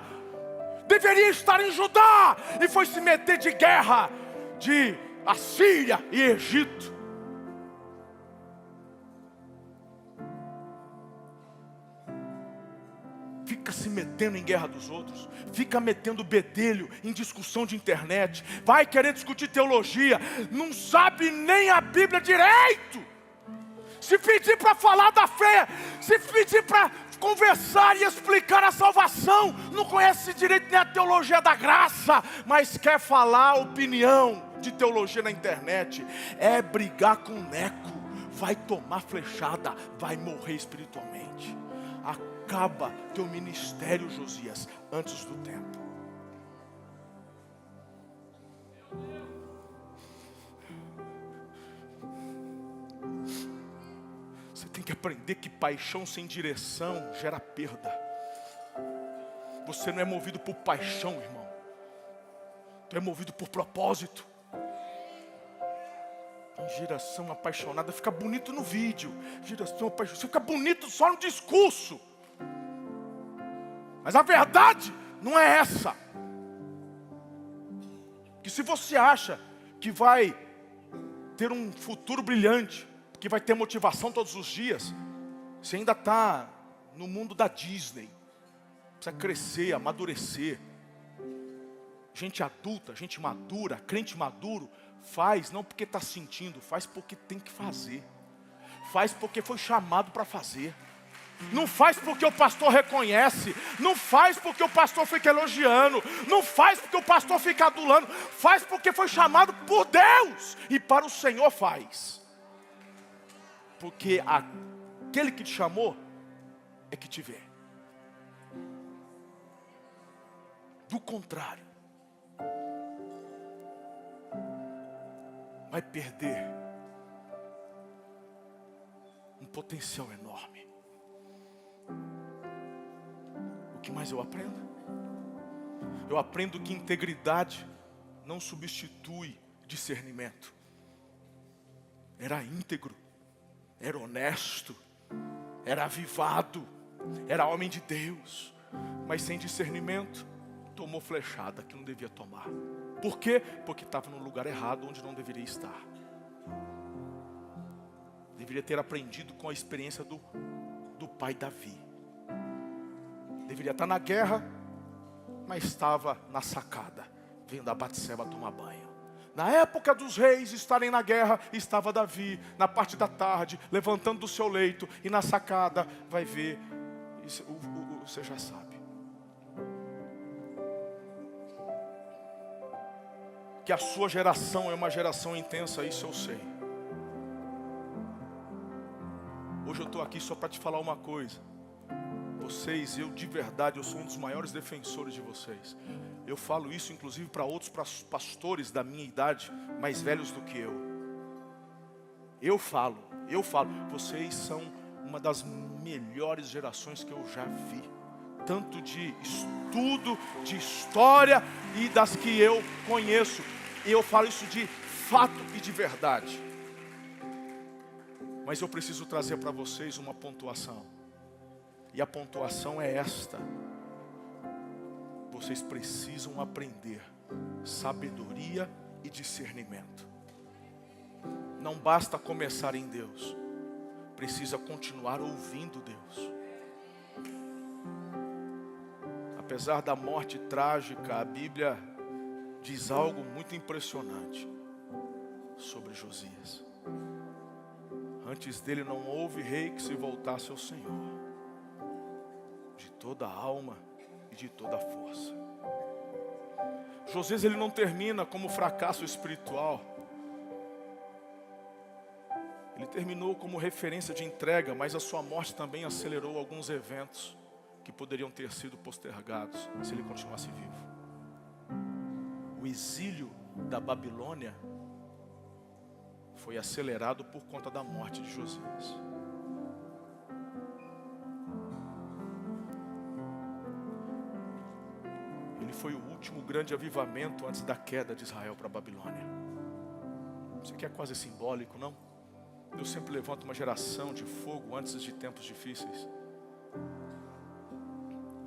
Deveria estar em Judá e foi se meter de guerra de Assíria e Egito. Fica se metendo em guerra dos outros. Fica metendo bedelho em discussão de internet. Vai querer discutir teologia. Não sabe nem a Bíblia direito. Se pedir para falar da fé, se pedir para conversar e explicar a salvação, não conhece direito nem a teologia da graça, mas quer falar opinião de teologia na internet. É brigar com o Neco. Vai tomar flechada, vai morrer espiritualmente. Acaba teu ministério, Josias, antes do tempo. Você tem que aprender que paixão sem direção gera perda. Você não é movido por paixão, irmão. Tu é movido por propósito. Geração apaixonada fica bonito no vídeo. Geração apaixonada fica bonito só no discurso. Mas a verdade não é essa. Que se você acha que vai ter um futuro brilhante, que vai ter motivação todos os dias, você ainda está no mundo da Disney. Precisa crescer, amadurecer. Gente adulta, gente madura, crente maduro, faz não porque está sentindo, faz porque tem que fazer. Faz porque foi chamado para fazer. Não faz porque o pastor reconhece. Não faz porque o pastor fica elogiando. Não faz porque o pastor fica adulando. Faz porque foi chamado por Deus. E para o Senhor faz. Porque aquele que te chamou é que te vê. Do contrário, vai perder um potencial enorme. O que mais eu aprendo? Eu aprendo que integridade não substitui discernimento. Era íntegro, era honesto, era avivado, era homem de Deus, mas sem discernimento, tomou flechada que não devia tomar. Por quê? Porque estava no lugar errado, onde não deveria estar. Deveria ter aprendido com a experiência do pai Davi. Deveria estar na guerra, mas estava na sacada, vendo a Batseba tomar banho. Na época dos reis estarem na guerra, estava Davi, na parte da tarde, levantando do seu leito, e na sacada vai ver, você já sabe. Que a sua geração é uma geração intensa, isso eu sei. Hoje eu estou aqui só para te falar uma coisa. Vocês, eu de verdade, eu sou um dos maiores defensores de vocês. Eu falo isso inclusive para outros pastores da minha idade, mais velhos do que eu. Eu falo, vocês são uma das melhores gerações que eu já vi. tanto de estudo, de história e das que eu conheço. E eu falo isso de fato e de verdade. Mas eu preciso trazer para vocês uma pontuação. E a pontuação é esta. Vocês precisam aprender sabedoria e discernimento. Não basta começar em Deus. Precisa continuar ouvindo Deus. Apesar da morte trágica, a Bíblia diz algo muito impressionante sobre Josias. Antes dele não houve rei que se voltasse ao Senhor, de toda a alma e de toda a força. Josias, ele não termina como fracasso espiritual. Ele terminou como referência de entrega, mas a sua morte também acelerou alguns eventos que poderiam ter sido postergados se ele continuasse vivo. O exílio da Babilônia foi acelerado por conta da morte de Josias. Ele foi o último grande avivamento antes da queda de Israel para a Babilônia. Isso aqui é quase simbólico, não? Deus sempre levanta uma geração de fogo antes de tempos difíceis.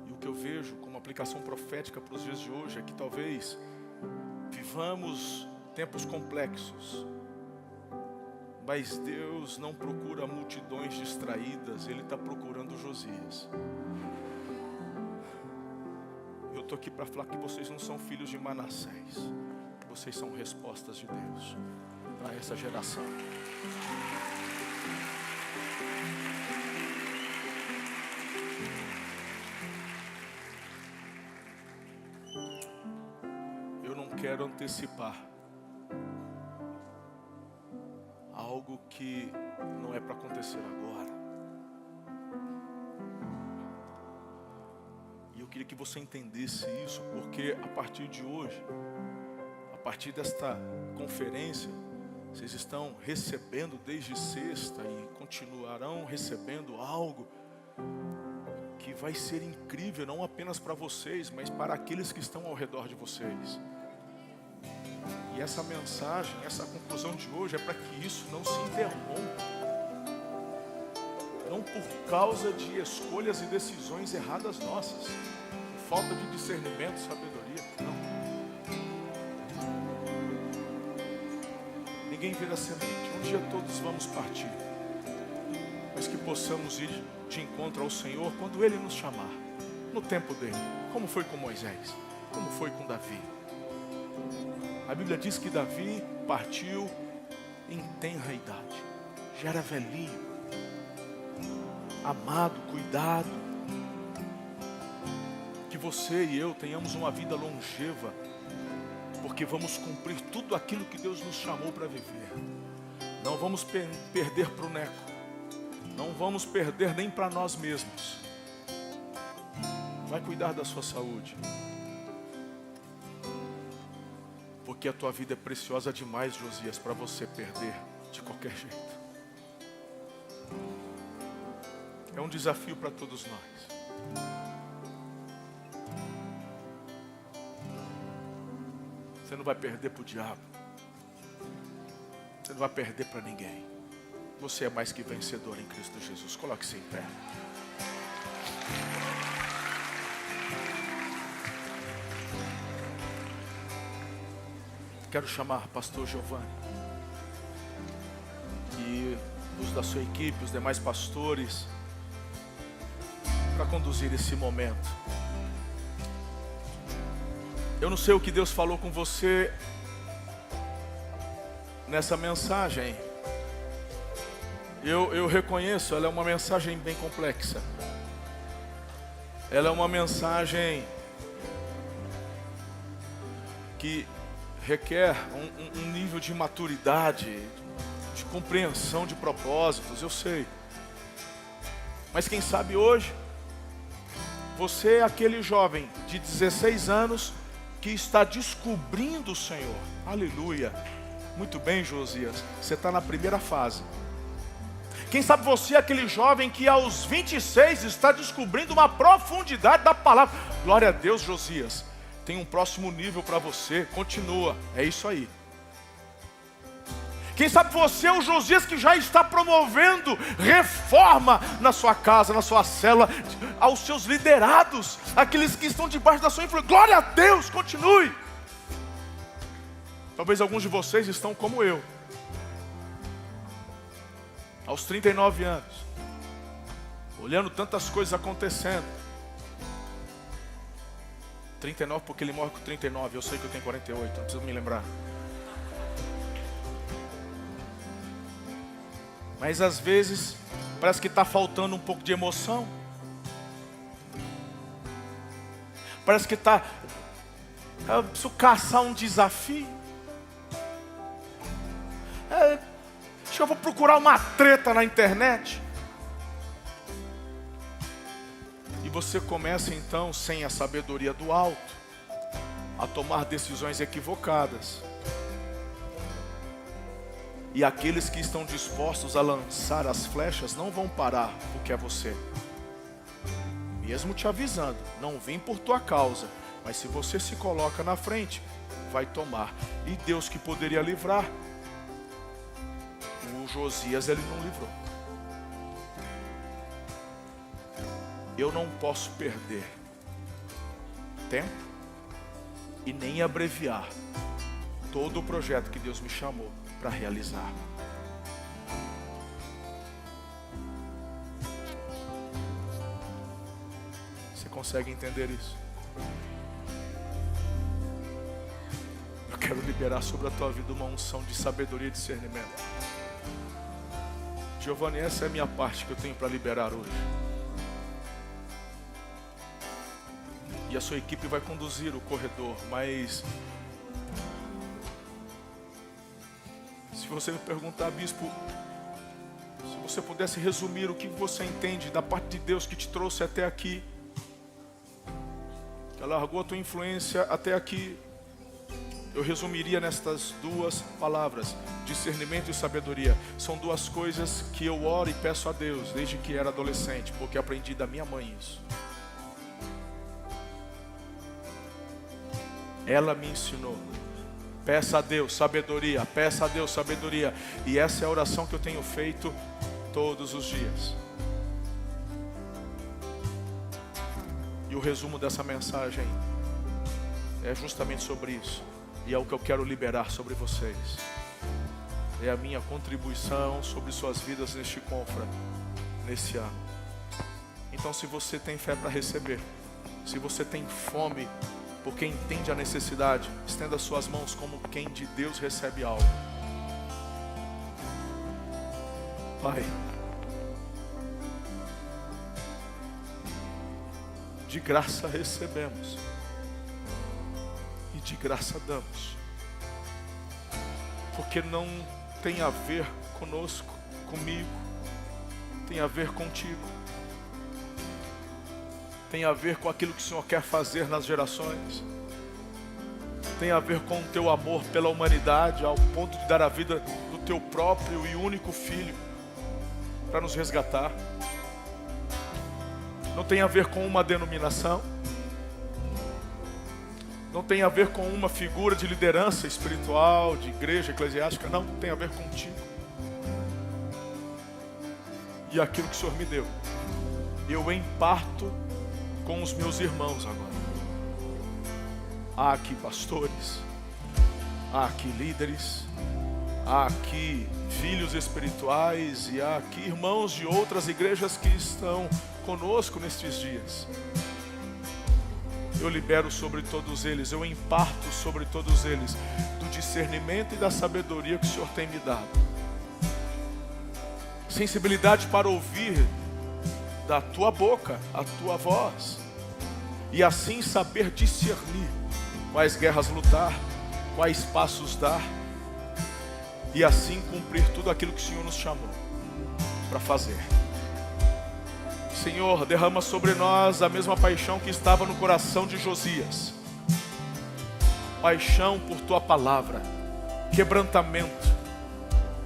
E o que eu vejo como aplicação profética para os dias de hoje é que talvez vivamos tempos complexos, mas Deus não procura multidões distraídas, Ele está procurando Josias. Eu estou aqui para falar que vocês não são filhos de Manassés, vocês são respostas de Deus para essa geração. Eu não quero antecipar algo que não é para acontecer agora. E eu queria que você entendesse isso, porque a partir de hoje, a partir desta conferência, vocês estão recebendo desde sexta e continuarão recebendo algo que vai ser incrível, não apenas para vocês, mas para aqueles que estão ao redor de vocês. E essa mensagem, essa conclusão de hoje é para que isso não se interrompa. Não por causa de escolhas e decisões erradas nossas, falta de discernimento, sabedoria, não. Ninguém vira semente. Um dia todos vamos partir, mas que possamos ir de encontro ao Senhor quando Ele nos chamar, no tempo dele, como foi com Moisés, como foi com Davi. A Bíblia diz que Davi partiu em tenra idade, já era velhinho, amado, cuidado. Que você e eu tenhamos uma vida longeva, porque vamos cumprir tudo aquilo que Deus nos chamou para viver. Não vamos perder para o neco, não vamos perder nem para nós mesmos. Vai cuidar da sua saúde, porque a tua vida é preciosa demais, Josias, para você perder de qualquer jeito. É um desafio para todos nós. Você não vai perder para o diabo. Você não vai perder para ninguém. Você é mais que vencedor em Cristo Jesus. Coloque-se em pé. Quero chamar pastor Giovanni e os da sua equipe, os demais pastores, para conduzir esse momento. Eu não sei o que Deus falou com você nessa mensagem. Eu reconheço, ela é uma mensagem bem complexa. Ela é uma mensagem que requer um nível de maturidade, de compreensão de propósitos, eu sei. Mas quem sabe hoje, você é aquele jovem de 16 anos que está descobrindo o Senhor. Aleluia. Muito bem, Josias, você está na primeira fase. Quem sabe você é aquele jovem que aos 26 está descobrindo uma profundidade da palavra. Glória a Deus, Josias. Tem um próximo nível para você. Continua. É isso aí. Quem sabe você é o Josias que já está promovendo reforma na sua casa, na sua célula, aos seus liderados, aqueles que estão debaixo da sua influência. Glória a Deus, continue. Talvez alguns de vocês estão como eu, aos 39 anos, olhando tantas coisas acontecendo. 39 porque ele morre com 39, eu sei que eu tenho 48, não preciso me lembrar. Mas às vezes, parece que está faltando um pouco de emoção. Parece que eu preciso caçar um desafio. Acho que eu vou procurar uma treta na internet. E você começa então, sem a sabedoria do alto, a tomar decisões equivocadas. E aqueles que estão dispostos a lançar as flechas não vão parar porque é você. Mesmo te avisando, não vem por tua causa, mas se você se coloca na frente, vai tomar. E Deus que poderia livrar, o Josias ele não livrou. Eu não posso perder tempo e nem abreviar todo o projeto que Deus me chamou para realizar. Você consegue entender isso? Eu quero liberar sobre a tua vida uma unção de sabedoria e discernimento. Giovanni, essa é a minha parte que eu tenho para liberar hoje. E a sua equipe vai conduzir o corredor, mas se você me perguntar, bispo, se você pudesse resumir o que você entende da parte de Deus que te trouxe até aqui, que alargou a tua influência até aqui, eu resumiria nestas duas palavras: discernimento e sabedoria. São duas coisas que eu oro e peço a Deus desde que era adolescente, porque aprendi da minha mãe isso. Ela me ensinou. Peça a Deus sabedoria, peça a Deus sabedoria. E essa é a oração que eu tenho feito todos os dias. E o resumo dessa mensagem é justamente sobre isso. E é o que eu quero liberar sobre vocês. É a minha contribuição sobre suas vidas neste confra, nesse ano. Então, se você tem fé para receber, se você tem fome porque entende a necessidade, estenda suas mãos como quem de Deus recebe algo. Pai, de graça recebemos e de graça damos, porque não tem a ver conosco, comigo, tem a ver contigo. Tem a ver com aquilo que o Senhor quer fazer nas gerações. Tem a ver com o teu amor pela humanidade, ao ponto de dar a vida do teu próprio e único Filho para nos resgatar. Não tem a ver com uma denominação. Não tem a ver com uma figura de liderança espiritual, de igreja eclesiástica. Não, tem a ver contigo. E aquilo que o Senhor me deu, eu imparto com os meus irmãos agora. Há aqui pastores, há aqui líderes, há aqui filhos espirituais e há aqui irmãos de outras igrejas que estão conosco nestes dias. Eu libero sobre todos eles, eu imparto sobre todos eles do discernimento e da sabedoria que o Senhor tem me dado. Sensibilidade para ouvir da tua boca a tua voz, e assim saber discernir quais guerras lutar, quais passos dar, e assim cumprir tudo aquilo que o Senhor nos chamou para fazer. Senhor, derrama sobre nós a mesma paixão que estava no coração de Josias. Paixão por tua palavra, quebrantamento,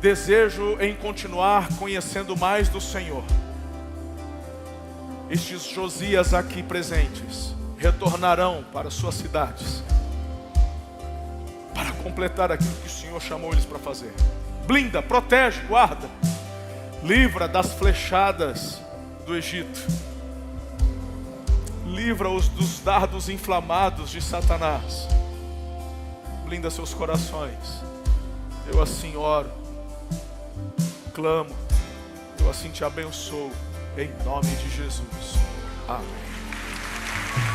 desejo em continuar conhecendo mais do Senhor. Estes Josias aqui presentes retornarão para suas cidades para completar aquilo que o Senhor chamou eles para fazer. Blinda, protege, guarda, livra das flechadas do Egito, livra-os dos dardos inflamados de Satanás, blinda seus corações. Eu assim oro, clamo, eu assim te abençoo, em nome de Jesus. Amém.